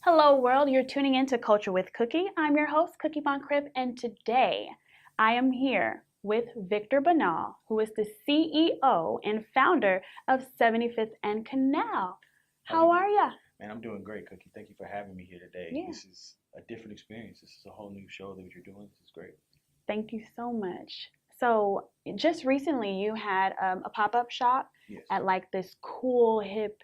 Hello, world. You're tuning in to Culture with Cookie. I'm your host, Cookie Von Crip, and today I am here with Victor Banal, who is the CEO and founder of 75th and Canal. How you How doing? are ya? Man, I'm doing great, Cookie. Thank you for having me here today. Yeah, This is a different experience. This is a whole new show that you're doing. This is great. thank you so much. So, just recently you had a pop up shop Yes. at like this cool, hip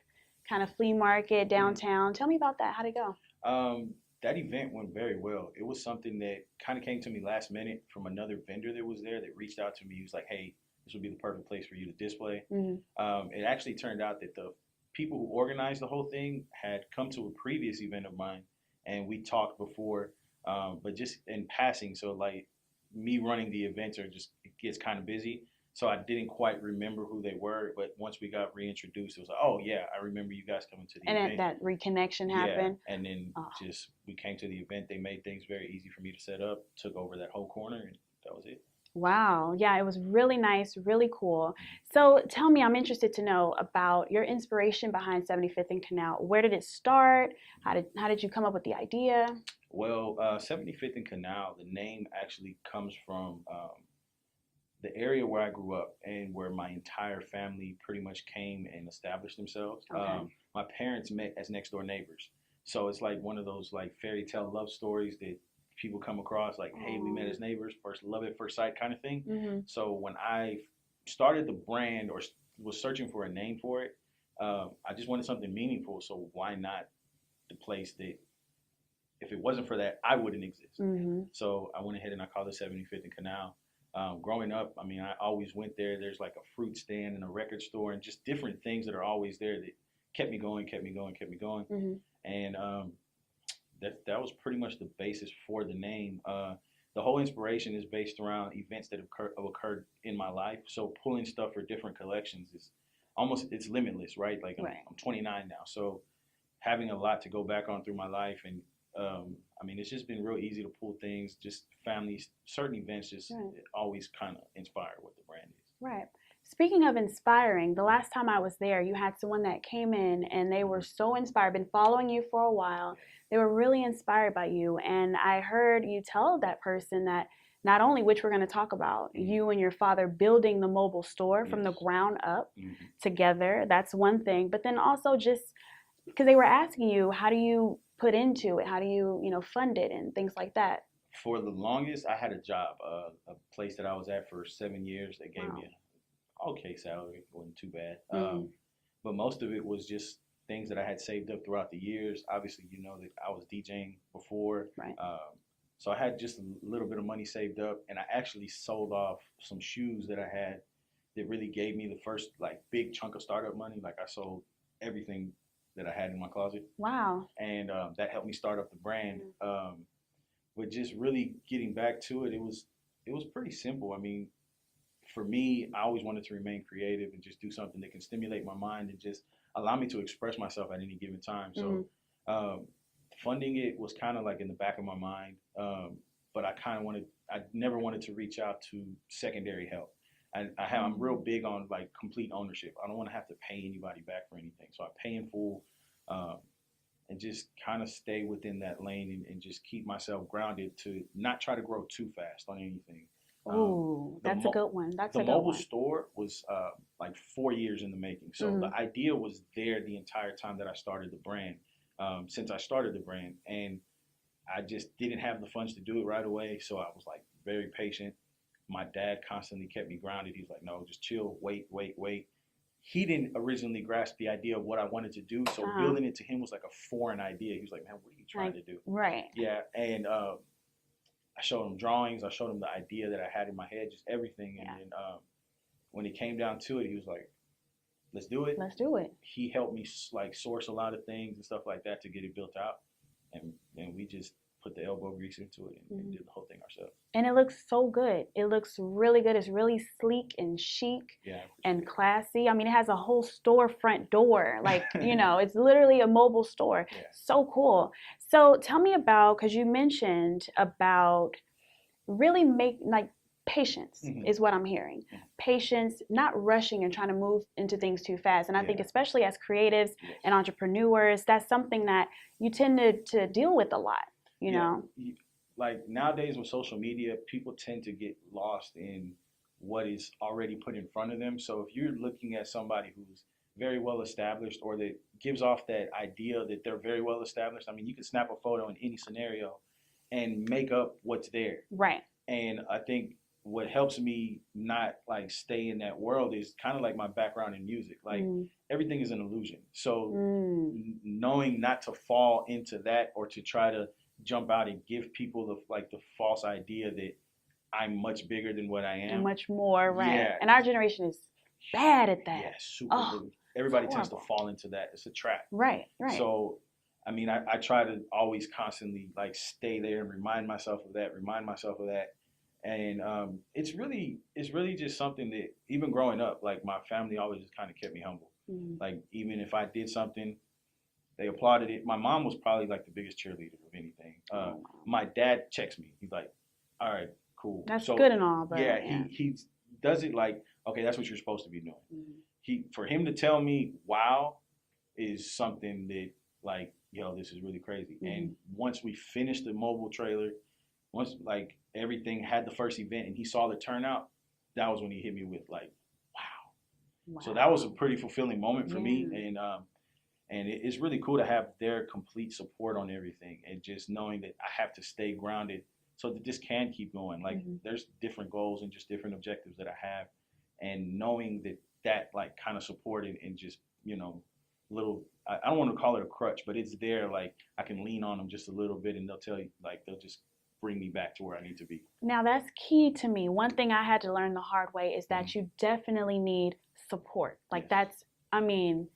kind of flea market hmm downtown. Tell me about that. How'd it go? Um, that event went very well. It was something that kind of came to me last minute from another vendor that was there that reached out to me. He was like, "Hey, this would be the perfect place for you to display." Hmm. It actually turned out that the people who organized the whole thing had come to a previous event of mine, and we talked before, but just in passing. So like me running the events are just it gets kind of busy. So I didn't quite remember who they were, but once we got reintroduced, it was like, oh yeah, I remember you guys coming to the And then event. that reconnection Yeah, happened. and then Oh, just we came to the event. They made things very easy for me to set up. Took over that whole corner, and that was it. wow. Yeah, it was really nice, really cool. So tell me, I'm interested to know about your inspiration behind 75th and Canal. Where did it start? How did you come up with the idea? Well, 75th and Canal, the name actually comes from the area where I grew up and where my entire family pretty much came and established themselves. Okay. My parents met as next door neighbors. So it's like one of those like fairy tale love stories that people come across like, hey, we met Oh. as neighbors, first love at first sight kind of thing. Mhm. So when I started the brand or was searching for a name for it, I just wanted something meaningful. So why not the place that if it wasn't for that, I wouldn't exist. Mhm. So I went ahead and I called it 75th and Canal. Growing up, I mean, I always went there. There's like a fruit stand and a record store and just different things that are always there that kept me going, kept me going, kept me going. Mhm. And that was pretty much the basis for the name. The whole inspiration is based around events that have occurred in my life. So pulling stuff for different collections is almost it's limitless, right? Like Right. I'm 29 now, so having a lot to go back on through my life and I mean it's just been real easy to pull things just families certain events just Right. always kind of inspire what the brand is. Right. Speaking of inspiring, the last time I was there, you had someone that came in and they were Mhm. so inspired, been following you for a while. Yeah. They were really inspired by you. And I heard you tell that person that not only, which we're going to talk about, Mhm. you and your father building the mobile store from the Yes. ground up hmm together. That's one thing. But then also just because they were asking you, how do you put into it? How do you fund it and things like that? For the longest I had a job, a place that I was at for 7 years. They gave me Wow. an okay salary, it wasn't too bad, Mm, but most of it was just things that I had saved up throughout the years. Obviously, you know that I was DJing before, right. so I had just a little bit of money saved up, and I actually sold off some shoes that I had that really gave me the first like big chunk of startup money. Like I sold everything that I had in my closet, Wow. and that helped me start up the brand. Mm, But just really getting back to it, it was pretty simple. I mean, for me, I always wanted to remain creative and just do something that can stimulate my mind and just allow me to express myself at any given time. So, mm, um, funding it was kind of like in the back of my mind, but I never wanted to reach out to secondary help. I'm real mm. big on like complete ownership. I don't want to have to pay anybody back for anything. So I pay in full, um, and just kind of stay within that lane and just keep myself grounded to not try to grow too fast on anything. Um, Oh, the that's a mo- good one. That's the a good mobile one. store was like 4 years in the making. So Hmm. the idea was there the entire time that I started the brand. Since I started the brand, and I just didn't have the funds to do it right away. So I was like very patient. My dad constantly kept me grounded. He's like, no, just chill, wait, wait, wait. He didn't originally grasp the idea of what I wanted to do. So Uh-huh. building it to him was like a foreign idea. He was like, man, what are you trying Like, to do? right. Yeah. And I showed him drawings. I showed him the idea that I had in my head, just everything. And Yeah. then when it came down to it, he was like, let's do it. Let's do it. He helped me like source a lot of things and stuff like that to get it built out. And then we just put the elbow grease into it and Hmm. did the whole thing ourselves. And it looks so good. It looks really good. It's really sleek and chic Yeah, I and appreciate classy. I mean, it has a whole storefront door. Like, it. it's literally a mobile store. Yeah. So cool. So tell me about, because you mentioned about really make like patience Mhm. is what I'm hearing. Mhm. Patience, not rushing and trying to move into things too fast. And I think Yeah. especially as creatives Yes. and entrepreneurs, that's something that you tend to deal with a lot, you Yeah. know? Like nowadays with social media, people tend to get lost in what is already put in front of them. So if you're looking at somebody who's very well established or that gives off that idea that they're very well established, I mean, you can snap a photo in any scenario and make up what's there. Right. And I think what helps me not like stay in that world is kind of like my background in music. Like everything is an illusion. So knowing not to fall into that or to try to jump out and give people the false idea that I'm much bigger than what I And am. much more, right? Yeah. And our generation is bad at that. Yeah, super. Oh, Everybody it's tends to horrible. fall into that. It's a trap. Right, right. So, I mean, I try to always constantly like stay there and remind myself of that, and it's really just something that even growing up, like my family always just kind of kept me humble. Like even if I did something, they applauded it. My mom was probably like the biggest cheerleader of anything. My dad checks me. He's like, "All right, cool." That's So good and all, but yeah, he does it like, okay, that's what you're supposed to be doing. For him to tell me, "Wow," is something that like, yo, this is really crazy. And once we finished the mobile trailer, once like everything had the first event and he saw the turnout, that was when he hit me with like, wow. So that was a pretty fulfilling moment for me, and it's really cool to have their complete support on everything, and just knowing that I have to stay grounded so that this can keep going. Like there's different goals and just different objectives that I have, and knowing that like kind of support and just little, I don't want to call it a crutch, but it's there. Like I can lean on them just a little bit, and they'll tell you like they'll just bring me back to where I need to be. Now that's key to me. One thing I had to learn the hard way is that you definitely need support. Like that's, I mean,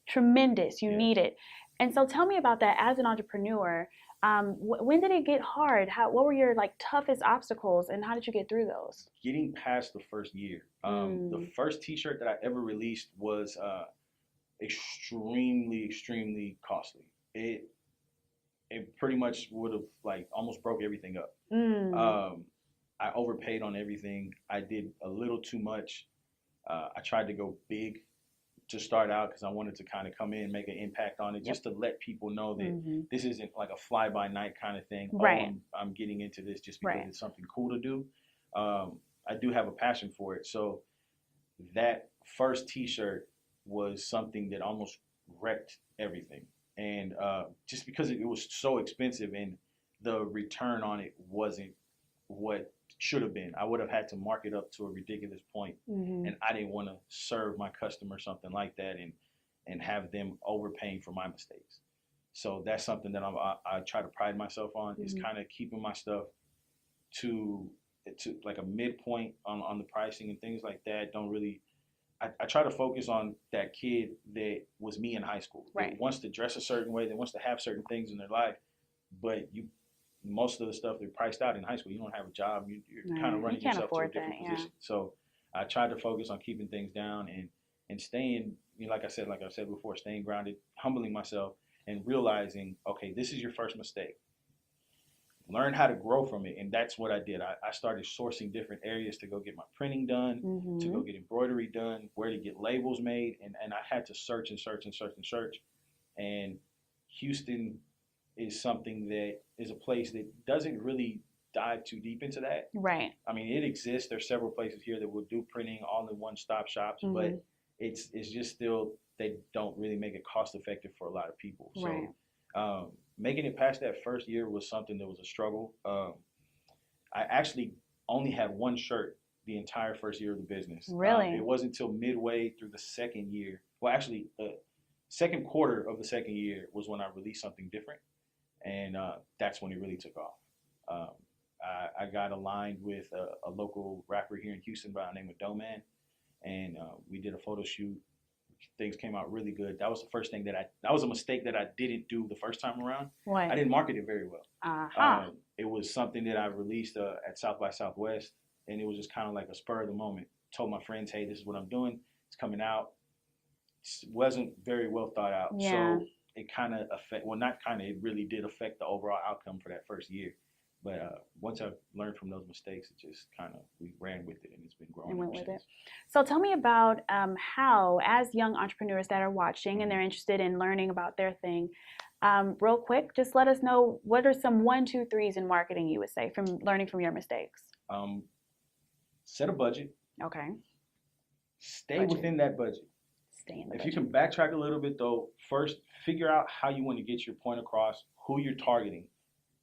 tremendous. You need it. And so tell me about that as an entrepreneur. When did it get hard? What were your like toughest obstacles, and how did you get through those? Getting past the first year. The first T-shirt that I ever released was extremely costly. It pretty much would have like almost broke everything up. I overpaid on everything. I did a little too much. I tried to go big to start out because I wanted to kind of come in and make an impact on it, just to let people know that this isn't like a fly by night kind of thing. Right. Oh, I'm getting into this just because it's something cool to do. I do have a passion for it. So that first T-shirt was something that almost wrecked everything. And just because it was so expensive and the return on it wasn't what should have been. I would have had to mark it up to a ridiculous point, and I didn't want to serve my customer something like that and have them overpaying for my mistakes. So that's something that I try to pride myself on, is kind of keeping my stuff to like a midpoint on the pricing and things like that. Don't really. I try to focus on that kid that was me in high school. Right. That wants to dress a certain way, that wants to have certain things in their life, but most of the stuff they're priced out in high school. You don't have a job. You're kind of running yourself to a different position. So I try to focus on keeping things down and staying, like I said before, staying grounded, humbling myself, and realizing, okay, this is your first mistake. Learn how to grow from it, and that's what I did. I started sourcing different areas to go get my printing done, to go get embroidery done, where to get labels made, and I had to search and search and search and search. And Houston is something that is a place that doesn't really dive too deep into that. Right. I mean, it exists. There's several places here that will do printing all in one-stop shops, but it's just still, they don't really make it cost effective for a lot of people. So making it past that first year was something that was a struggle. I actually only had one shirt the entire first year of the business. Really? It wasn't until midway through the second year. Well, actually, second quarter of the second year was when I released something different. And that's when it really took off. I got aligned with a local rapper here in Houston by the name of Doman, and we did a photo shoot. Things came out really good. That was the first thing that was a mistake that I didn't do the first time around. What? I didn't market it very well. It was something that I released at South by Southwest, and it was just kind of like a spur of the moment. Told my friends, hey, this is what I'm doing. It's coming out. It wasn't very well thought out. Yeah. So it kind of it really did affect the overall outcome for that first year. But once I've learned from those mistakes, it just kind of we ran with it, and it's been growing And went ever with it. since. So tell me about how, as young entrepreneurs that are watching and Mhm. they're interested in learning about their thing, real quick, just let us know what are some one, two, threes in marketing you would say from learning from your mistakes. Um, Set a budget, Okay, stay budget, within that budget. stay in the If you budget. can backtrack a little bit though, first figure out how you want to get your point across, who you're targeting.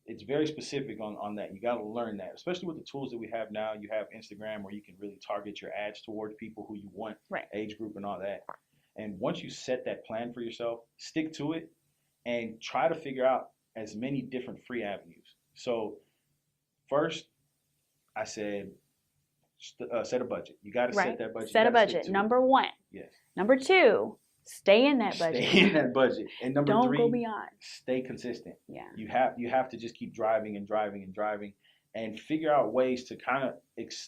It's very specific on that. You got to learn that, especially with the tools that we have now. You have Instagram where you can really target your ads towards people who you want, Right. age group, and all that. And once you set that plan for yourself, stick to it and try to figure out as many different free avenues. So, first, I said set a budget. You got to Right. set that budget. Set You a got to stick budget. to it. Number one. Yes. Number two, stay in that budget. Stay in that budget. And number Don't three, go beyond. stay consistent. Yeah. You have to just keep driving and driving and driving, and figure out ways to kind of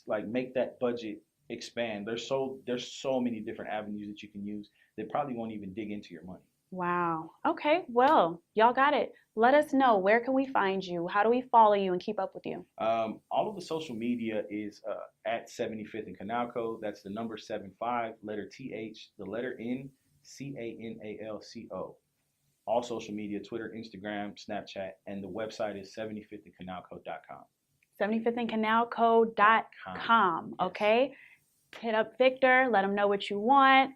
like make that budget expand. There's so many different avenues that you can use that probably won't even dig into your money. Wow. Okay. Well, y'all got it. Let us know, where can we find you? How do we follow you and keep up with you? All of the social media is at 75th and Canalco. That's the number 75, letter TH, the letter N, CANALCO. All social media, Twitter, Instagram, Snapchat, and the website is 75thandcanalco.com. 75thandcanalco.com. Okay. Hit up Victor, let him know what you want.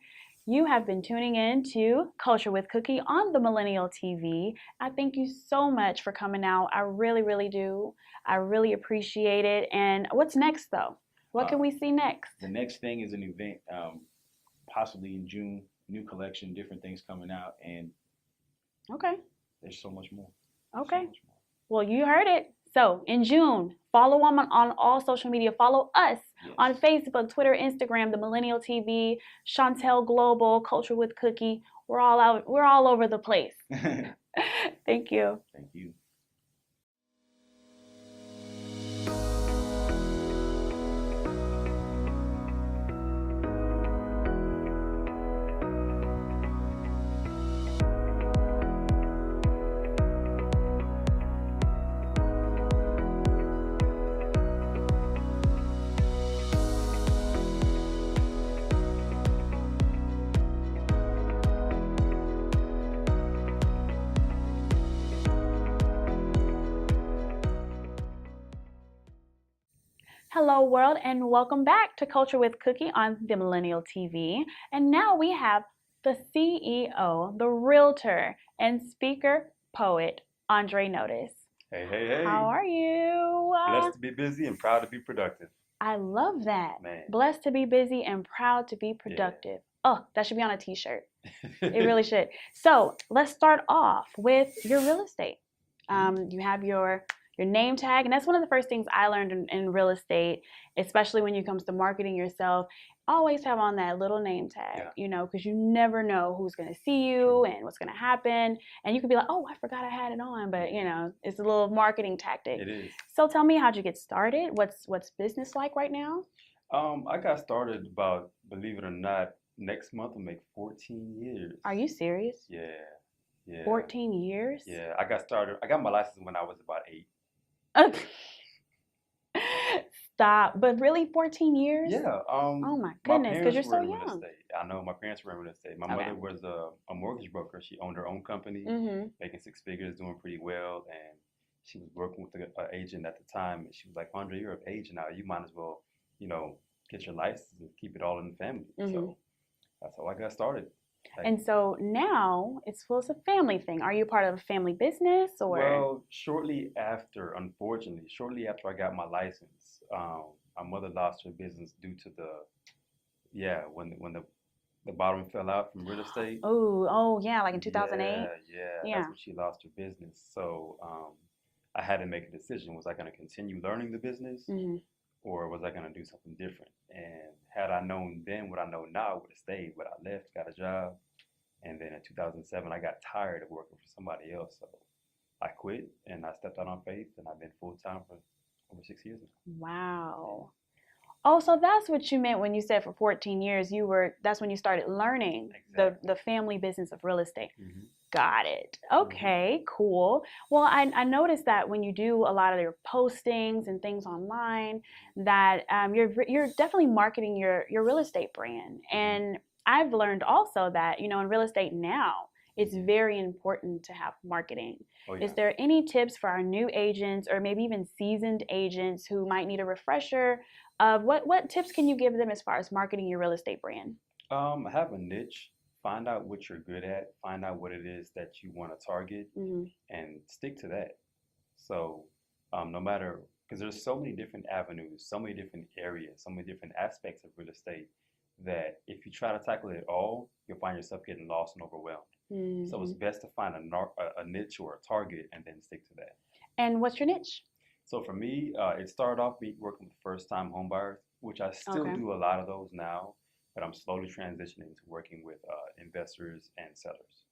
You have been tuning in to Culture with Cookie on the Millennial TV. I thank you so much for coming out. I really, really do. I really appreciate it. And what's next, though? What can we see next? The next thing is an event, possibly in June. New collection, different things coming out, and Okay. there's so much more. Okay. So much more. Well, you heard it. So in June, follow on all social media. Follow us Yes. on Facebook, Twitter, Instagram, the Millennial TV, Chantel Global, Culture with Cookie. We're all out. We're all over the place. Thank you. Thank you. Hello, world, and welcome back to Culture with Cookie on the Millennial TV. And now we have the CEO, the realtor, and speaker poet, Andre Notice. Hey, hey, hey. How are you? Blessed to be busy and proud to be productive. I love that. Man. Blessed to be busy and proud to be productive. Oh, that should be on a t-shirt. It really should. So let's start off with your real estate. You have your name tag, and that's one of the first things I learned in real estate, especially when it comes to marketing yourself. Always have on that little name tag, because you never know who's going to see you and what's going to happen. And you could be like, oh, I forgot I had it on, but it's a little marketing tactic. It is. So tell me, how'd you get started? What's business like right now? I got started about, believe it or not, next month will make 14 years. Are you serious? Yeah. 14 years? Yeah, I got my license when I was about 8. Stop. But really, 14 years? Yeah. Oh my goodness, because you're so in real young. estate. I know my parents were in real estate. My Okay. mother was a mortgage broker. She owned her own company, Mm-hmm. making 6 figures, doing pretty well, and she was working with an agent at the time. And she was like, "Andre, you're of age now. You might as well, get your license and keep it all in the family." Mhm. So that's how I got started. And so now it's a family thing. Are you part of a family business or? Well, unfortunately, shortly after I got my license, my mother lost her business due to when the bottom fell out from real estate. Oh yeah, like in 2008. Yeah, Yeah. that's when she lost her business. So I had to make a decision. Was I going to continue learning the business, Mm-hmm. or was I going to do something different? And had I known then what I know now, I would have stayed. But I left, got a job, and then in 2007, I got tired of working for somebody else. So I quit and I stepped out on faith, and I've been full time for over 6 years now. Wow. Oh, so that's what you meant when you said for 14 years that's when you started learning Exactly. the family business of real estate. Hmm. Got it. Hmm. Okay, cool. Well, I noticed that when you do a lot of your postings and things online, that you're definitely marketing your real estate brand. Hmm. And I've learned also that in real estate now, it's Hmm. very important to have marketing. Oh Is yeah. there any tips for our new agents or maybe even seasoned agents who might need a refresher of what tips can you give them as far as marketing your real estate brand? Have a niche. Find out what you're good at. Find out what it is that you want to target, Hmm. and stick to that. So, no matter, because there's so many different avenues, so many different areas, so many different aspects of real estate that if you try to tackle it all, you'll find yourself getting lost and overwhelmed. So it's Hmm. best to find a niche or a target and then stick to that. And what's your niche? So for me, it started off me working with first-time homebuyers, which I still Okay. do a lot of those now, but I'm slowly transitioning to working with investors and sellers.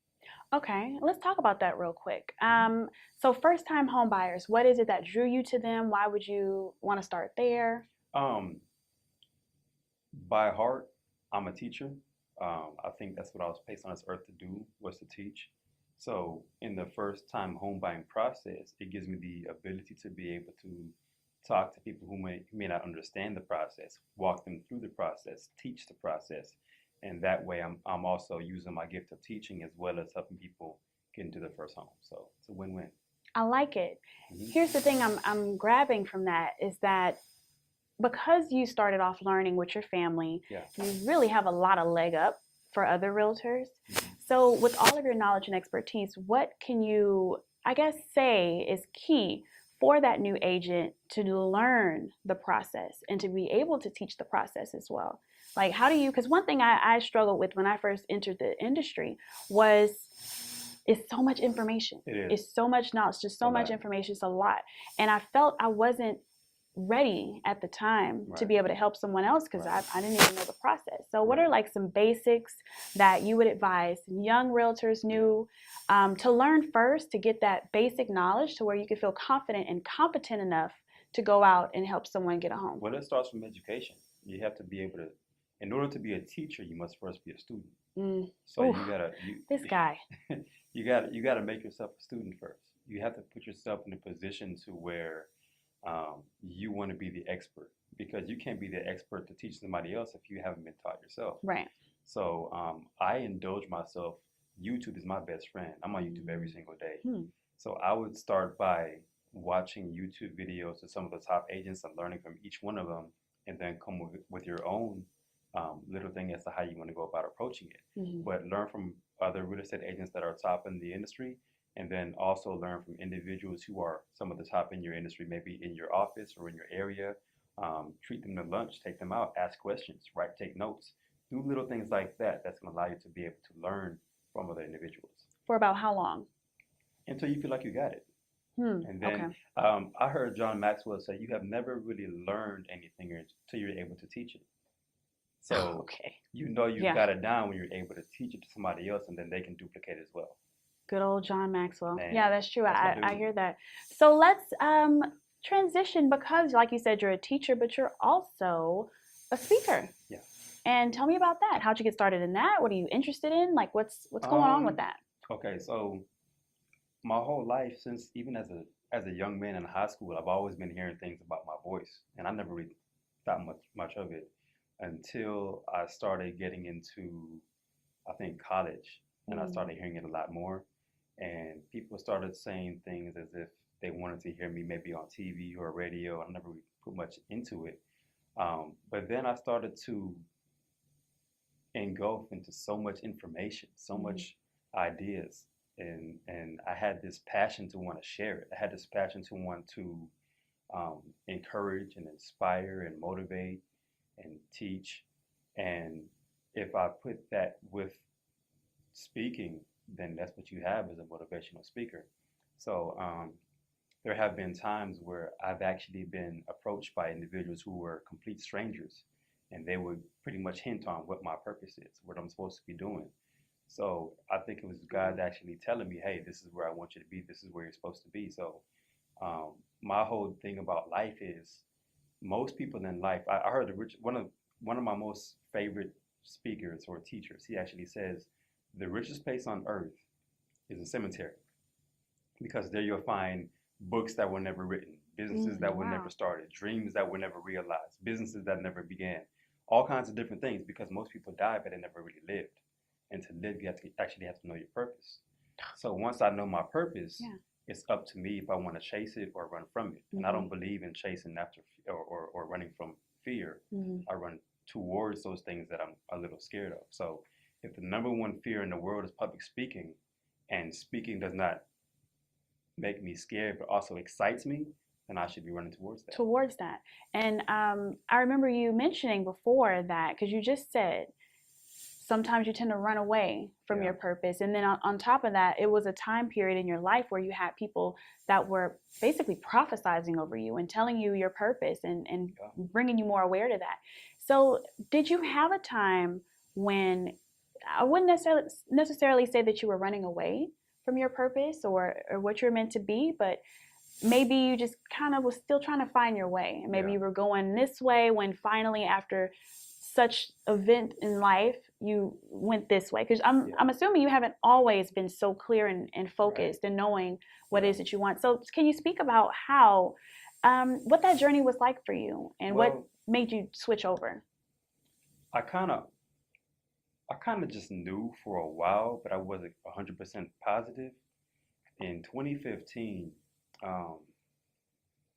Okay, let's talk about that real quick. Mhm. So first time home buyers, what is it that drew you to them? Why would you want to start there? Um, by heart, I'm a teacher. I think that's what I was placed on this earth to do, was to teach. So in the first time home buying process, it gives me the ability to be able to talk to people who may not understand the process, walk them through the process, teach the process. And that way I'm also using my gift of teaching as well as helping people get into their first home. So it's a win-win. I like it. Hmm. Here's the thing I'm grabbing from that is that because you started off learning with your family, Yeah. you really have a lot of leg up for other realtors. Hmm. So, with all of your knowledge and expertise, what can you, I guess, say is key for that new agent to learn the process and to be able to teach the process as well? Like, how do you, because one thing I struggled with when I first entered the industry was it's so much information. It is. It's so much knowledge, just It's a so much lot. information. It's a lot. And I felt I wasn't ready at the time to Right. be able to help someone else because Right. I didn't even know the process. So, what Right. are like some basics that you would advise young realtors Yeah. new to learn first to get that basic knowledge to where you can feel confident and competent enough to go out and help someone get a home? Well, it starts from education. You have to be able to, in order to be a teacher, you must first be a student. Mm. So Ooh, you gotta this guy. you gotta make yourself a student first. You have to put yourself in a position to where you want to be the expert, because you can't be the expert to teach somebody else if you haven't been taught yourself. Right. So I indulge myself. YouTube is my best friend. I'm on YouTube every single day. Hmm. So I would start by watching YouTube videos of some of the top agents and learning from each one of them, and then come with your own little thing as to how you want to go about approaching it. Mhm. But learn from other real estate agents that are top in the industry, and then also learn from individuals who are some of the top in your industry, maybe in your office or in your area. Treat them to lunch, take them out, ask questions, write, take notes, do little things like that. That's going to allow you to be able to learn from other individuals For about how long? until you feel like you got it. Hmm. And Okay. then I heard John Maxwell say, "You have never really learned anything until you're able to teach it." So Okay. you know you've Yeah. got it down when you're able to teach it to somebody else, and then they can duplicate it as well. Good old John Maxwell. Man, Yeah, that's true. that's my I dude. hear that. So let's transition because, like you said, you're a teacher, but you're also a speaker. Yeah. And tell me about that. How'd you get started in that? What are you interested in? Like, what's going on with Um. that? Okay. So my whole life, since even as a young man in high school, I've always been hearing things about my voice, and I never really thought much of it until I started getting into, I think, college, and I Mm. started hearing it a lot more. And people started saying things as if they wanted to hear me maybe on TV or radio. I never really put much into it. But then I started to engulf into so much information, so Mhm. much ideas, and I had this passion to want to share it. I had this passion to want to encourage and inspire and motivate and teach. And if I put that with speaking, then that's what you have as a motivational speaker. So there have been times where I've actually been approached by individuals who were complete strangers, and they would pretty much hint on what my purpose is, what I'm supposed to be doing. So I think it was God actually telling me, "Hey, this is where I want you to be. This is where you're supposed to be." So my whole thing about life is most people in life, I heard one of my most favorite speakers or teachers. He actually says the richest place on earth is a cemetery because there you'll find books that were never written, businesses that were never Wow. started, dreams that were never realized, businesses that never began, all kinds of different things because most people die, but they never really lived. And to live, you actually have to know your purpose. So once I know my purpose, Yeah. it's up to me if I want to chase it or run from it. And I Mhm. don't believe in chasing after or running from fear. Mhm. I run towards those things that I'm a little scared of. So if the number one fear in the world is public speaking, and speaking does not make me scared but also excites me, then I should be running towards that. Towards that. And I remember you mentioning before that, because you just said sometimes you tend to run away from Yeah. your purpose. And then on top of that, it was a time period in your life where you had people that were basically prophesizing over you and telling you your purpose and Yeah. bringing you more aware to that. So, did you have a time when I wouldn't necessarily say that you were running away from your purpose or what you're meant to be, but maybe you just kind of was still trying to find your way. Maybe Yeah. you were going this way when finally after such event in life you went this way, because I'm Yeah. I'm assuming you haven't always been so clear and Right. focused and knowing what it Yeah. is that you want. So can you speak about how what that journey was like for you and what Well, made you switch over? I kind of just knew for a while, but I wasn't 100% positive. In 2015, um,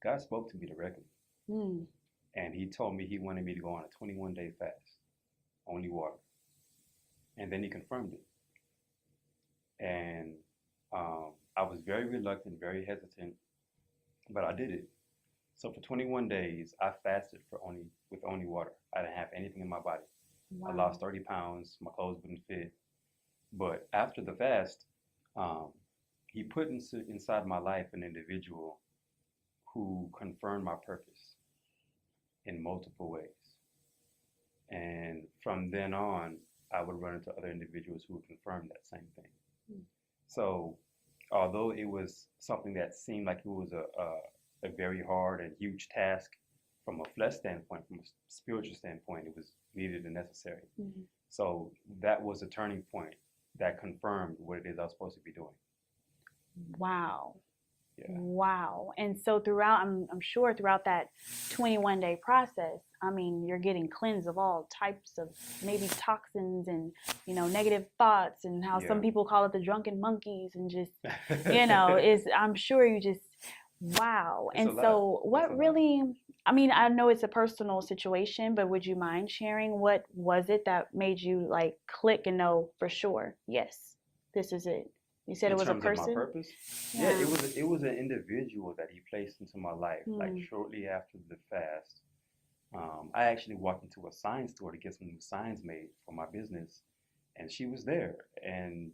God spoke to me directly, Mm. and He told me He wanted me to go on a 21-day fast, only water, and then He confirmed it. And I was very reluctant, very hesitant, but I did it. So for 21 days, I fasted with only water. I didn't have anything in my body. I Wow. lost 30 pounds. My clothes wouldn't fit. But after the fast, um, He put inside my life an individual who confirmed my purpose in multiple ways. And from then on, I would run into other individuals who would confirm that same thing. Mm. So, although it was something that seemed like it was a very hard and huge task from a flesh standpoint, from a spiritual standpoint, it was needed and necessary. Mhm. So, that was a turning point that confirmed what it is I was supposed to be doing. Wow. Yeah. Wow. And so throughout, I'm sure throughout that 21-day process, I mean, you're getting cleansed of all types of maybe toxins and, negative thoughts and how some Yeah. people call it the drunken monkeys and just, is, I'm sure you just, wow. It's a And lot. so It's a what lot. really, I mean, I know it's a personal situation, but would you mind sharing what was it that made you like click and know for sure, yes, this is it? You said In it was a terms of my person? purpose, Yeah. yeah, it was an individual that He placed into my life. Like Hmm. shortly after the fast, I actually walked into a sign store to get some new signs made for my business, and she was there, and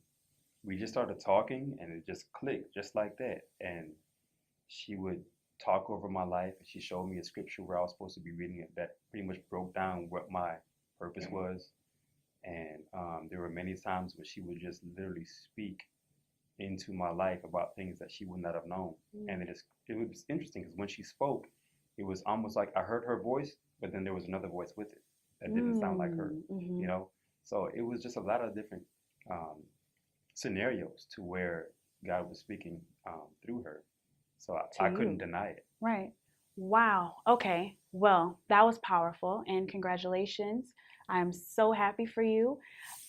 we just started talking, and it just clicked just like that. And she would talk over my life, and she showed me a scripture where I was supposed to be reading it that pretty much broke down what my purpose was. And there were many times when she would just literally speak into my life about things that she would not have known. And it was interesting because when she spoke, it was almost like I heard her voice, but then there was another voice with it that didn't sound like her, Mm-hmm. you know? So it was just a lot of different scenarios to where God was speaking through her. So To I couldn't you. deny it. Right. Wow. Okay. Well, that was powerful, and congratulations. I'm so happy for you.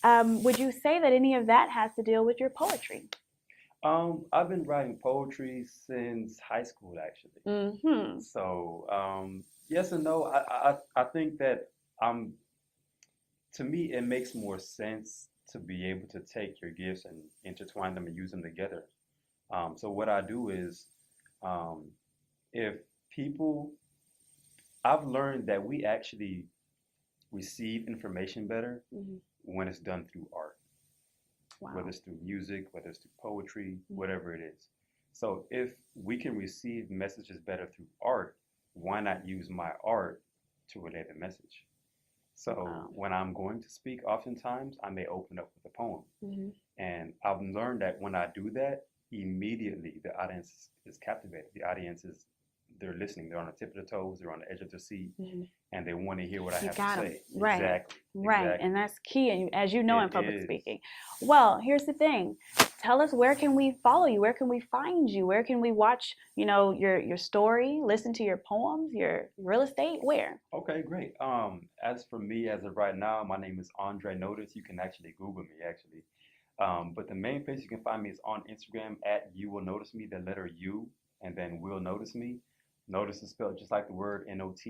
Would you say that any of that has to deal with your poetry? I've been writing poetry since high school, actually. Mm-hmm. So yes and no. I think that to me, it makes more sense to be able to take your gifts and intertwine them and use them together. So what I do is, um, if people, I've learned that we actually receive information better Mm-hmm. when it's done through art, Wow. whether it's through music, whether it's through poetry, Mhm. whatever it is. So if we can receive messages better through art, why not use my art to relay the message? So Wow. when I'm going to speak, oftentimes I may open up with a poem. Mm-hmm. And I've learned that when I do that, immediately the audience is captivated. The audience is they're listening. They're on the tip of their toes. They're on the edge of their seat, Mhm. and they want to hear what I You have got to 'em. say. Right. Exactly. Right, Exactly. and that's key, and as you know, in It public is. speaking. Well, here's the thing. Tell us, where can we follow you? Where can we find you? Where can we watch, your story, listen to your poems, your real estate? Where? Okay, great. As for me, as of right now, my name is Andre Notice. You can actually Google me, actually. But the main place you can find me is on Instagram at You Will Notice Me, the letter U, and then Will Notice Me. Notice is spelled just like the word Notice.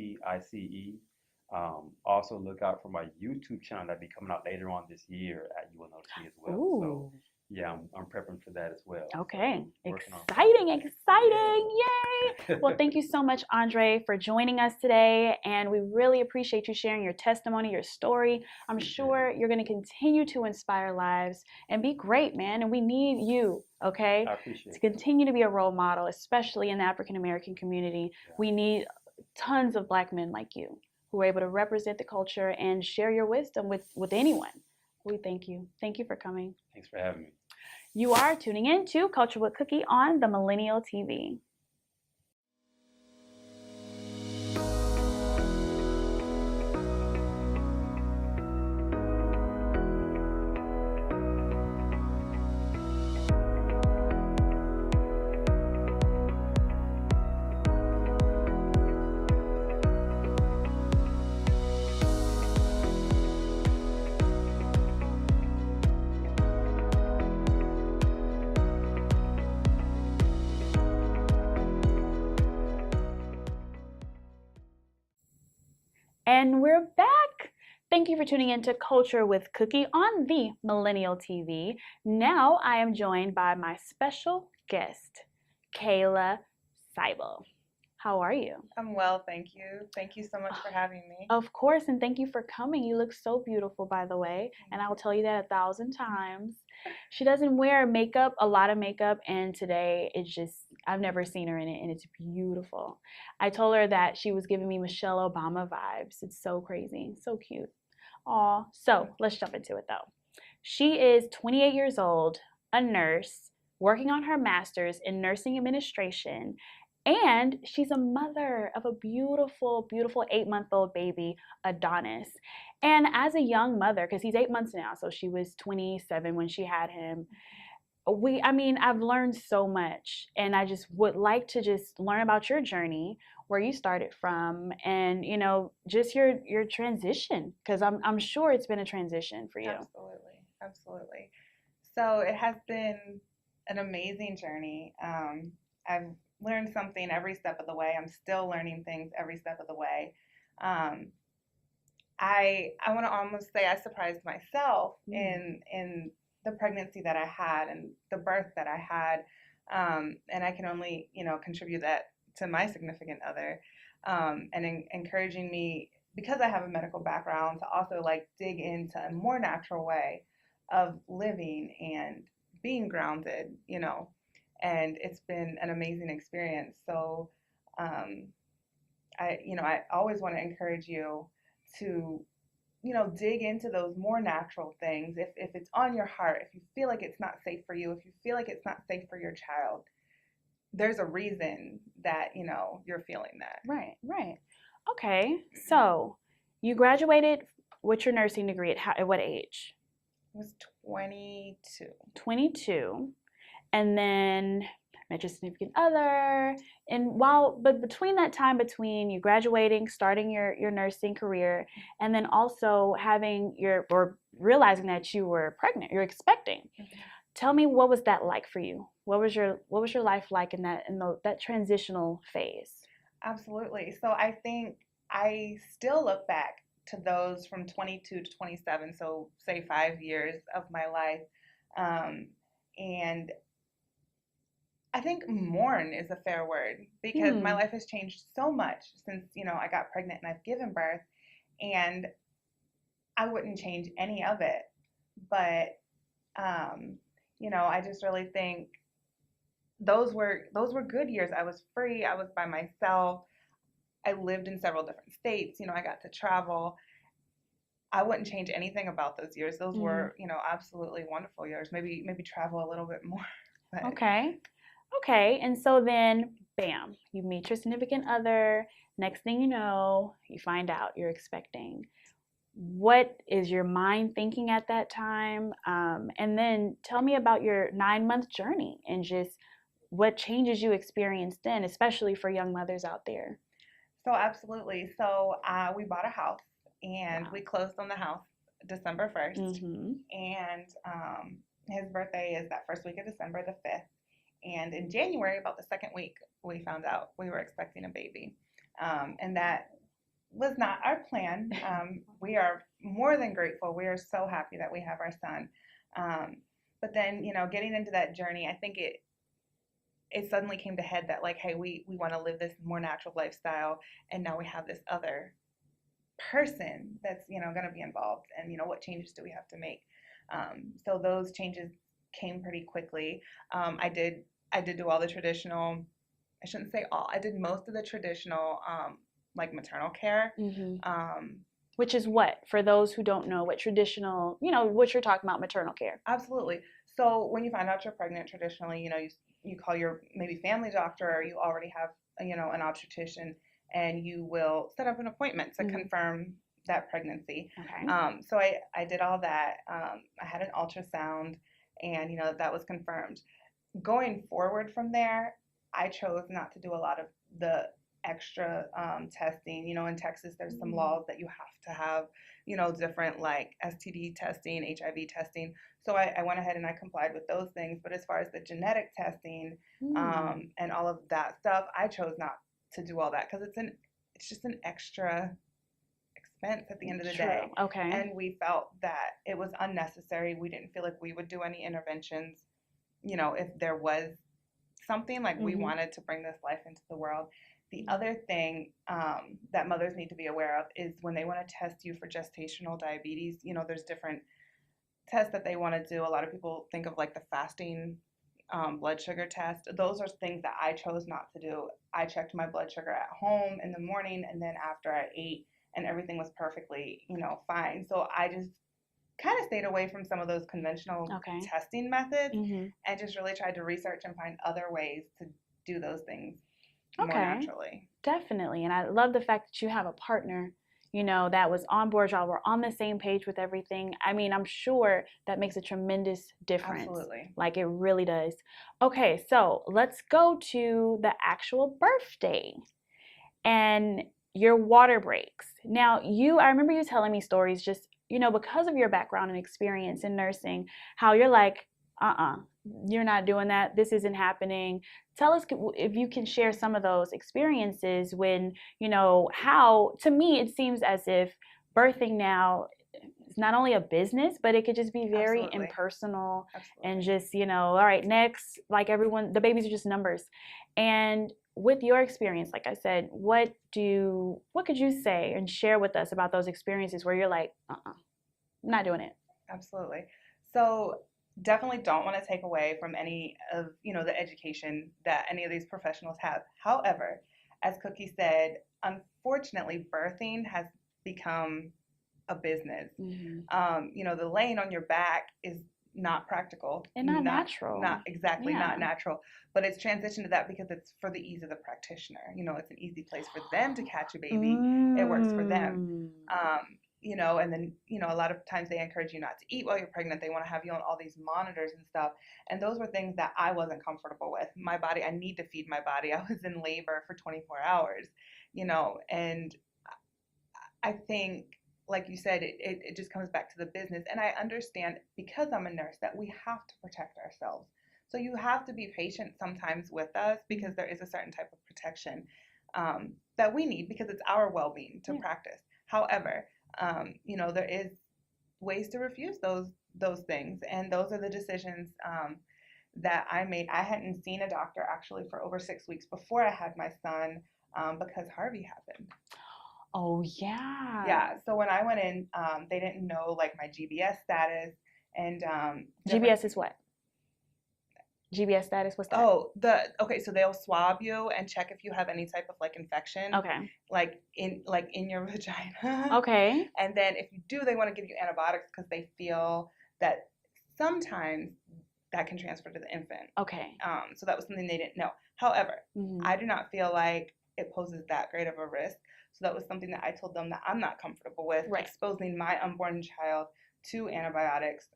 Also look out for my YouTube channel that'll be coming out later on this year at You Will Notice Me as well. So Ooh, yeah, I'm prepping for that as well. So okay. working on Exciting, something. exciting. Yay. Yeah. Well, thank you so much, Andre, for joining us today. And we really appreciate you sharing your testimony, your story. I'm sure you're going to continue to inspire lives and be great, man. And we need you, okay, I appreciate to it. continue to be a role model, especially in the African American community. Yeah. We need tons of Black men like you who are able to represent the culture and share your wisdom with anyone. We thank you. Thank you for coming. Thanks for having me. You are tuning in to Culture with Cookie on the Millennial TV. And we're back. Thank you for tuning in to Culture with Cookie on the Millennial TV. Now I am joined by my special guest, Kayla Seibel. How are you? I'm well, thank you. Thank you so much for having me. Of course, and thank you for coming. You look so beautiful, by the way, and I will tell you that 1,000 times. She doesn't wear makeup, a lot of makeup, and today it's just, I've never seen her in it, and it's beautiful. I told her that she was giving me Michelle Obama vibes. It's so crazy, so cute. Aw, so let's jump into it though. She is 28 years old, a nurse, working on her master's in nursing administration, and she's a mother of a beautiful, beautiful 8-month-old baby, Adonis. And as a young mother, because he's 8 months now, so she was 27 when she had him. I've learned so much, and I just would like to just learn about your journey, where you started from, and just your transition, because I'm sure it's been a transition for you. Absolutely, absolutely. So it has been an amazing journey. I've learned something every step of the way. I'm still learning things every step of the way. I want to almost say I surprised myself in the pregnancy that I had and the birth that I had, and I can only contribute that to my significant other, and encouraging me, because I have a medical background, to also dig into a more natural way of living and being grounded, and it's been an amazing experience. So I always want to encourage you to dig into those more natural things. If it's on your heart, if you feel like it's not safe for you, if you feel like it's not safe for your child, there's a reason that you're feeling that. Right. Okay, so you graduated with your nursing degree at what age? It was 22. 22. And then met your significant other. But between that time, between you graduating, starting your nursing career, and then also realizing that you were pregnant, you're expecting. Mm-hmm. Tell me, what was that like for you? What was your life like in that transitional phase? Absolutely. So I think I still look back to those from 22 to 27, so say 5 years of my life, and I think mourn is a fair word, because my life has changed so much since, I got pregnant and I've given birth, and I wouldn't change any of it. But, I just really think those were good years. I was free. I was by myself. I lived in several different states. I got to travel. I wouldn't change anything about those years. Those were, absolutely wonderful years. Maybe travel a little bit more. But. Okay. Okay, and so then, bam, you meet your significant other. Next thing you know, you find out you're expecting. What is your mind thinking at that time? And then tell me about your 9 month journey and just what changes you experienced then, especially for young mothers out there. So absolutely. So we bought a house and Wow. we closed on the house December 1st. Mm-hmm. And his birthday is that first week of December, the 5th. And in January, about the second week, we found out we were expecting a baby. And that was not our plan. We are more than grateful. We are so happy that we have our son. But then, getting into that journey, I think it suddenly came to head that, like, hey, we want to live this more natural lifestyle, and now we have this other person that's going to be involved, and what changes do we have to make? So those changes came pretty quickly. I did do all the traditional. I shouldn't say all. I did most of the traditional like maternal care. Mm-hmm. Which is what, for those who don't know, what traditional, what you're talking about, maternal care. Absolutely. So when you find out you're pregnant, traditionally, you call your maybe family doctor, or you already have an obstetrician, and you will set up an appointment to confirm that pregnancy. Okay. So I did all that. I had an ultrasound, and that was confirmed. Going forward from there, I chose not to do a lot of the extra testing. In Texas, there's some laws that you have to have, different like STD testing, HIV testing. So I went ahead and I complied with those things. But as far as the genetic testing and all of that stuff, I chose not to do all that because it's just an extra expense at the end of the day. Okay. And we felt that it was unnecessary. We didn't feel like we would do any interventions, if there was something like we wanted to bring this life into the world. The other thing that mothers need to be aware of is when they want to test you for gestational diabetes, there's different tests that they want to do. A lot of people think of like the fasting blood sugar test. Those are things that I chose not to do. I checked my blood sugar at home in the morning, and then after I ate, and everything was perfectly, fine. So I just kind of stayed away from some of those conventional testing methods and just really tried to research and find other ways to do those things more naturally. Definitely. And I love the fact that you have a partner, that was on board. Y'all were on the same page with everything. I mean, I'm sure that makes a tremendous difference. Absolutely. Like it really does. Okay, so let's go to the actual birthday and your water breaks. Now, I remember you telling me stories just, because of your background and experience in nursing, how you're like, you're not doing that. This isn't happening. Tell us if you can share some of those experiences when, how, to me, it seems as if birthing now is not only a business, but it could just be very impersonal and just, all right, next, like everyone, the babies are just numbers. And with your experience, like I said, what could you say and share with us about those experiences where you're like, I'm not doing it? Absolutely. So definitely don't want to take away from any of, the education that any of these professionals have. However, as Cookie said, unfortunately, birthing has become a business. The laying on your back is not practical and not natural. Not natural, but it's transitioned to that because it's for the ease of the practitioner. It's an easy place for them to catch a baby. It works for them. And then, a lot of times they encourage you not to eat while you're pregnant. They want to have you on all these monitors and stuff. And those were things that I wasn't comfortable with. My body, I need to feed my body. I was in labor for 24 hours, and I think, like you said, it just comes back to the business. And I understand, because I'm a nurse, that we have to protect ourselves. So you have to be patient sometimes with us because there is a certain type of protection that we need because it's our well-being to practice. However, there is ways to refuse those things. And those are the decisions that I made. I hadn't seen a doctor actually for over 6 weeks before I had my son because Harvey happened. Oh, yeah. Yeah. So when I went in, they didn't know like my GBS status and GBS is what? GBS status, what's that? Okay, so they'll swab you and check if you have any type of like infection. Okay. Like in your vagina. Okay. And then if you do, they want to give you antibiotics because they feel that sometimes that can transfer to the infant. Okay. So that was something they didn't know. However, Mhm. I do not feel like it poses that great of a risk. So that was something that I told them that I'm not comfortable with, Right. exposing my unborn child to antibiotics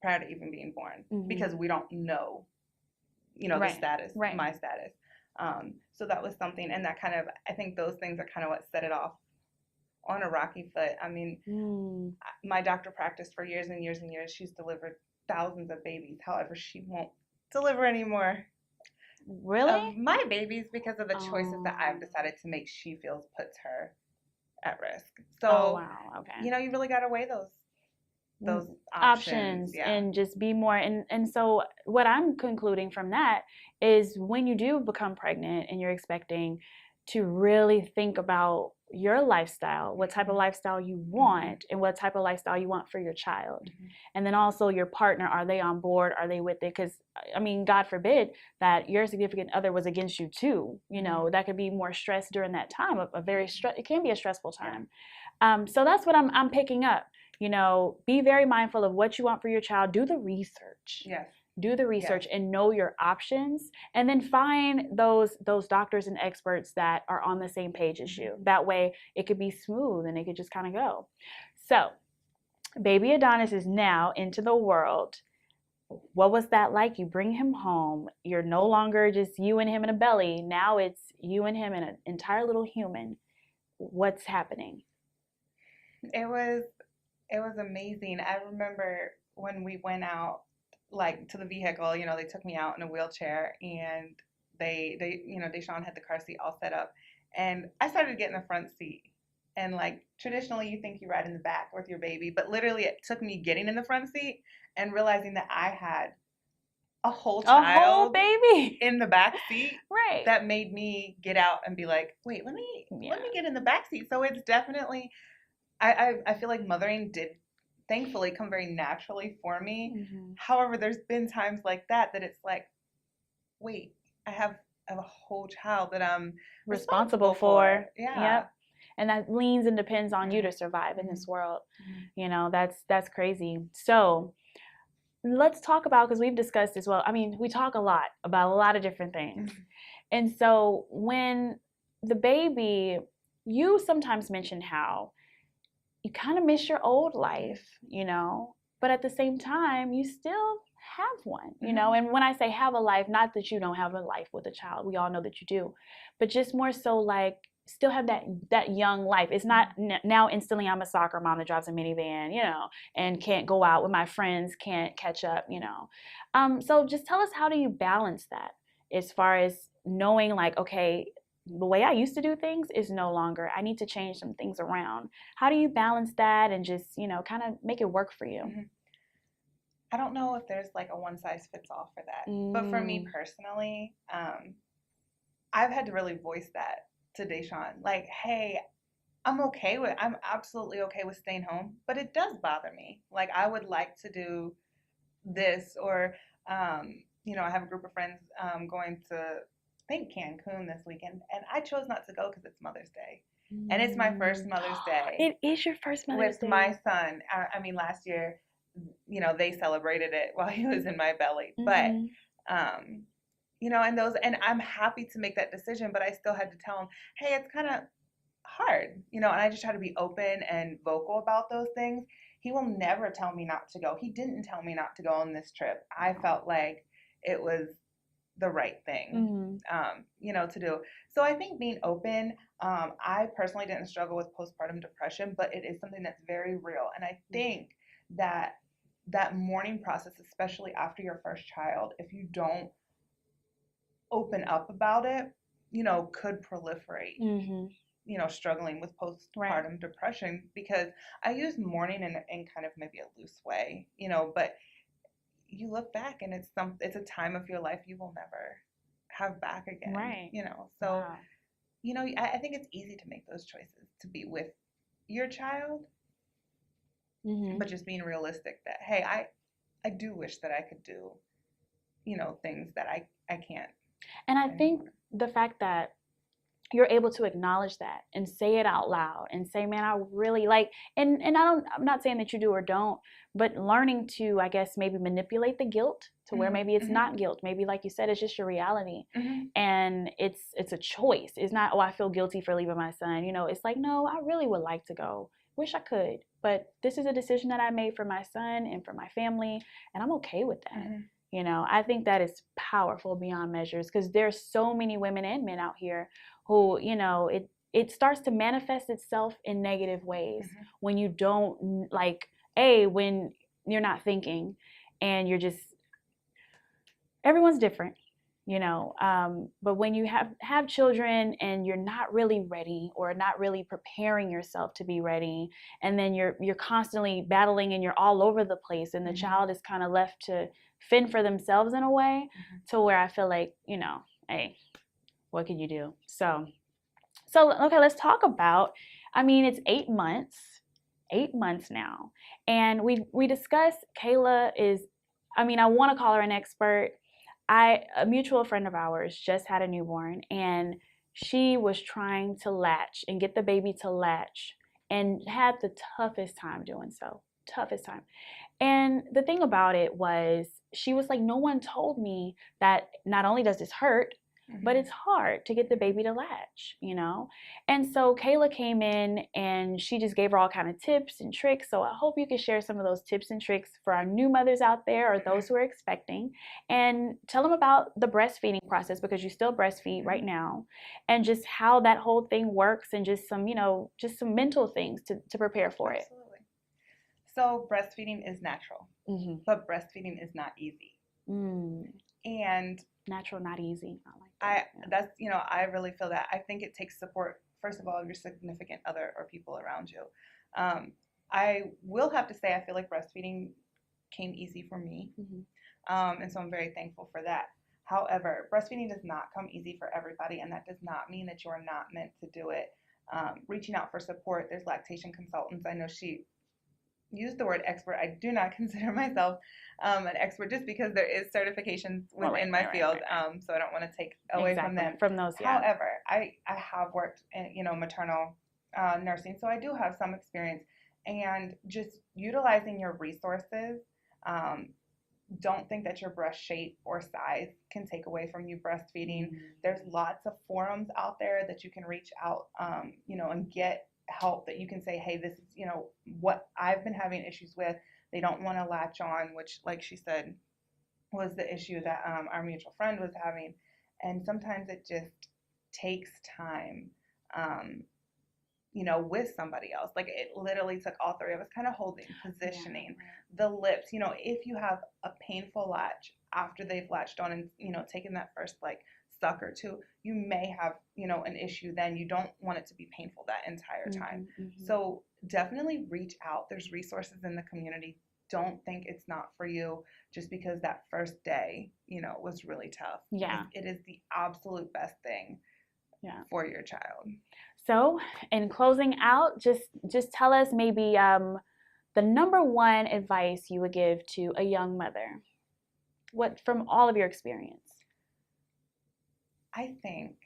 prior to even being born, Mhm. because we don't know, the Right. status, Right. my status. So that was something, and that kind of, I think those things are kind of what set it off on a rocky foot. I mean, my doctor practiced for years and years and years. She's delivered thousands of babies. However, she won't deliver anymore Really? of my babies because of the choices that I've Oh. decided to make. She feels puts her at risk. Oh, So, wow. Okay. you really got to weigh those Options Yeah. and just be more and so what I'm concluding from that is when you do become pregnant and you're expecting, to really think about your lifestyle, what type of Mhm. lifestyle you want and what type of lifestyle you want for your child. Mhm. And then also your partner, are they on board, are they with it? Because I mean, God forbid that your significant other was against you too, that could be more stress during that time, a very it can be a stressful time. So that's what I'm picking up. Be very mindful of what you want for your child. Do the research. Yes. Do the research and know your options, and then find those doctors and experts that are on the same page as you. That way it could be smooth and it could just kind of go. So, baby Adonis is now into the world. What was that like? You bring him home. You're no longer just you and him in a belly. Now it's you and him and an entire little human. What's happening? It was amazing. I remember when we went out, like, to the vehicle, they took me out in a wheelchair, and they Deshaun had the car seat all set up, and I started to get in the front seat. And, like, traditionally you think you ride in the back with your baby, but literally it took me getting in the front seat and realizing that I had a whole A whole child baby. in the back seat. Right. That made me get out and be like, wait, let me get in the back seat. So it's definitely, I feel like mothering did thankfully come very naturally for me. Mm-hmm. However, there's been times like that it's like, wait, I have a whole child that I'm responsible for. Yeah. Yep. And that leans and depends on you to survive in this world. That's crazy. So let's talk about, because we've discussed as well. I mean, we talk a lot about a lot of different things. And so when the baby, you sometimes mention how you kind of miss your old life, but at the same time, you still have one, and when I say have a life, not that you don't have a life with a child, we all know that you do, but just more so like still have that young life. It's not now instantly I'm a soccer mom that drives a minivan, and can't go out with my friends, can't catch up, so just tell us, how do you balance that as far as knowing like, okay, the way I used to do things is no longer, I need to change some things around. How do you balance that and just, kind of make it work for you? I don't know if there's like a one size fits all for that. But for me personally, I've had to really voice that to Deshaun. Like, hey, I'm absolutely okay with staying home, but it does bother me. Like, I would like to do this, or, I have a group of friends going to, I think, Cancun this weekend, and I chose not to go because it's Mother's Day. And it's my first Mother's Day. It is your first Mother's Day. With my son. I mean, last year, they celebrated it while he was in my belly. But, and I'm happy to make that decision, but I still had to tell him, hey, it's kind of hard, and I just try to be open and vocal about those things. He will never tell me not to go. He didn't tell me not to go on this trip. I felt like it was the right thing, to do. So I think being open, I personally didn't struggle with postpartum depression, but it is something that's very real. And I think that mourning process, especially after your first child, if you don't open up about it, could proliferate. Struggling with postpartum depression, because I use mourning in kind of maybe a loose way, but you look back and it's a time of your life you will never have back again. Right. So, I think it's easy to make those choices to be with your child, but just being realistic that, hey, I do wish that I could do, things that I can't. And I think the fact that you're able to acknowledge that and say it out loud and say, man, I really like, and I'm not saying that you do or don't, but learning to, I guess, maybe manipulate the guilt to where maybe it's not guilt. Maybe, like you said, it's just your reality. And it's a choice. It's not, oh, I feel guilty for leaving my son. You know, it's like, no, I really would like to go. Wish I could, but this is a decision that I made for my son and for my family, and I'm okay with that. You know, I think that is powerful beyond measures, because there's so many women and men out here who, you know, it starts to manifest itself in negative ways when you don't, like, when you're not thinking and you're just, everyone's different, you know, but when you have children and you're not really ready or not really preparing yourself to be ready, and then you're constantly battling and you're all over the place, and the child is kind of left to fend for themselves in a way, to where I feel like, you know, hey, what can you do? So okay, let's talk about, I mean, it's 8 months now, and we discussed, Kayla is, I mean, I want to call her an expert. A mutual friend of ours just had a newborn, and she was trying to latch and get the baby to latch, and had the toughest time doing so. Toughest time. And the thing about it was, she was like, no one told me that not only does this hurt, but it's hard to get the baby to latch, you know? And so Kayla came in and she just gave her all kind of tips and tricks. So I hope you can share some of those tips and tricks for our new mothers out there, or those who are expecting, and tell them about the breastfeeding process, because you still breastfeed right now, and just how that whole thing works, and just some, you know, just some mental things to prepare for it. Absolutely. So breastfeeding is natural, but breastfeeding is not easy. And natural, not easy. I like that. That's, you know, I really feel that. I think it takes support, first of all, of your significant other or people around you. I will have to say, I feel like breastfeeding came easy for me. And so I'm very thankful for that. However, breastfeeding does not come easy for everybody, and that does not mean that you are not meant to do it. Reaching out for support, there's lactation consultants. I know she used the word expert. I do not consider myself an expert, just because there is certifications within my field. So I don't want to take away from them. From those, yeah. However, I have worked in, you know, maternal nursing, so I do have some experience, and just utilizing your resources. Don't think that your breast shape or size can take away from you breastfeeding. There's lots of forums out there that you can reach out, you know, and get help, that you can say, hey, this is, you know, what I've been having issues with. They don't want to latch on, which, like she said, was the issue that our mutual friend was having. And sometimes it just takes time, you know, with somebody else. Like, it literally took all three of us kind of holding, positioning, the lips. You know, if you have a painful latch after they've latched on and, you know, taken that first, like, suck or two, you may have, you know, an issue then. You don't want it to be painful that entire time. So definitely reach out. There's resources in the community. Don't think it's not for you just because that first day, you know, was really tough. Yeah. It is the absolute best thing for your child. So in closing out, just tell us maybe the number one advice you would give to a young mother, what, from all of your experience. I think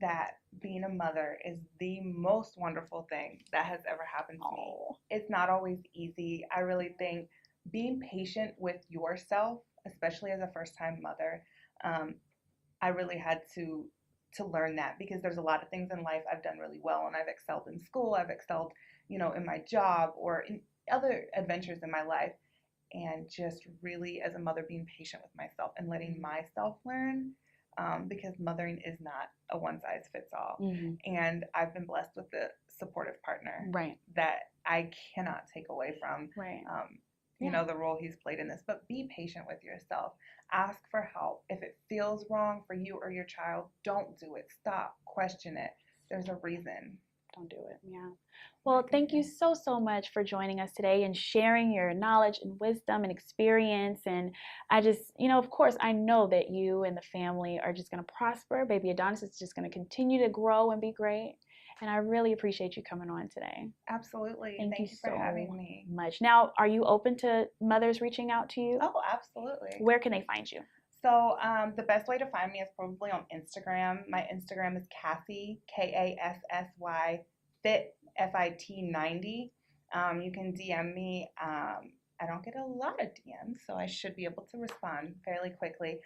that being a mother is the most wonderful thing that has ever happened to me. It's not always easy. I really think being patient with yourself, especially as a first-time mother, I really had to learn that, because there's a lot of things in life I've done really well, and I've excelled in school, I've excelled, you know, in my job or in other adventures in my life, and just really, as a mother, being patient with myself and letting myself learn. Because mothering is not a one-size-fits-all. And I've been blessed with a supportive partner that I cannot take away from, you know, the role he's played in this. But be patient with yourself. Ask for help. If it feels wrong for you or your child, don't do it. Stop. Question it. There's a reason. Don't do it. Yeah. Well, thank you so much for joining us today and sharing your knowledge and wisdom and experience. And I just, you know, of course, I know that you and the family are just going to prosper. Baby Adonis is just going to continue to grow and be great. And I really appreciate you coming on today. Absolutely. Thank you for so having me. much. Now, are you open to mothers reaching out to you? Oh, absolutely. Where can they find you? So the best way to find me is probably on Instagram. My Instagram is Kassy, Kassy, fit, FIT 90. You can DM me. I don't get a lot of DMs, so I should be able to respond fairly quickly.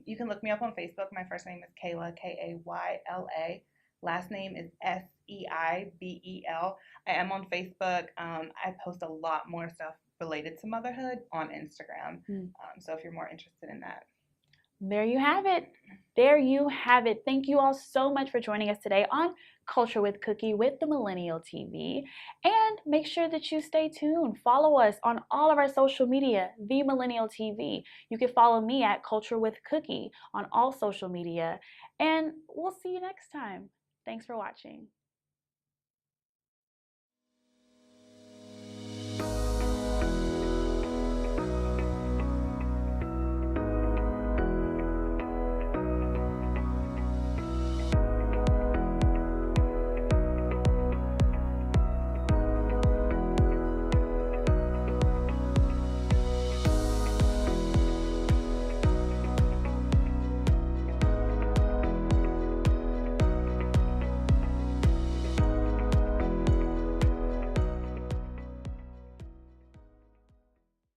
You can look me up on Facebook. My first name is Kayla, Kayla. Last name is Seibel. I am on Facebook. I post a lot more stuff related to motherhood on Instagram. So if you're more interested in that. There you have it. There you have it. Thank you all so much for joining us today on Culture with Cookie with the Millennial TV. And make sure that you stay tuned. Follow us on all of our social media, The Millennial TV. You can follow me at Culture with Cookie on all social media. And we'll see you next time. Thanks for watching.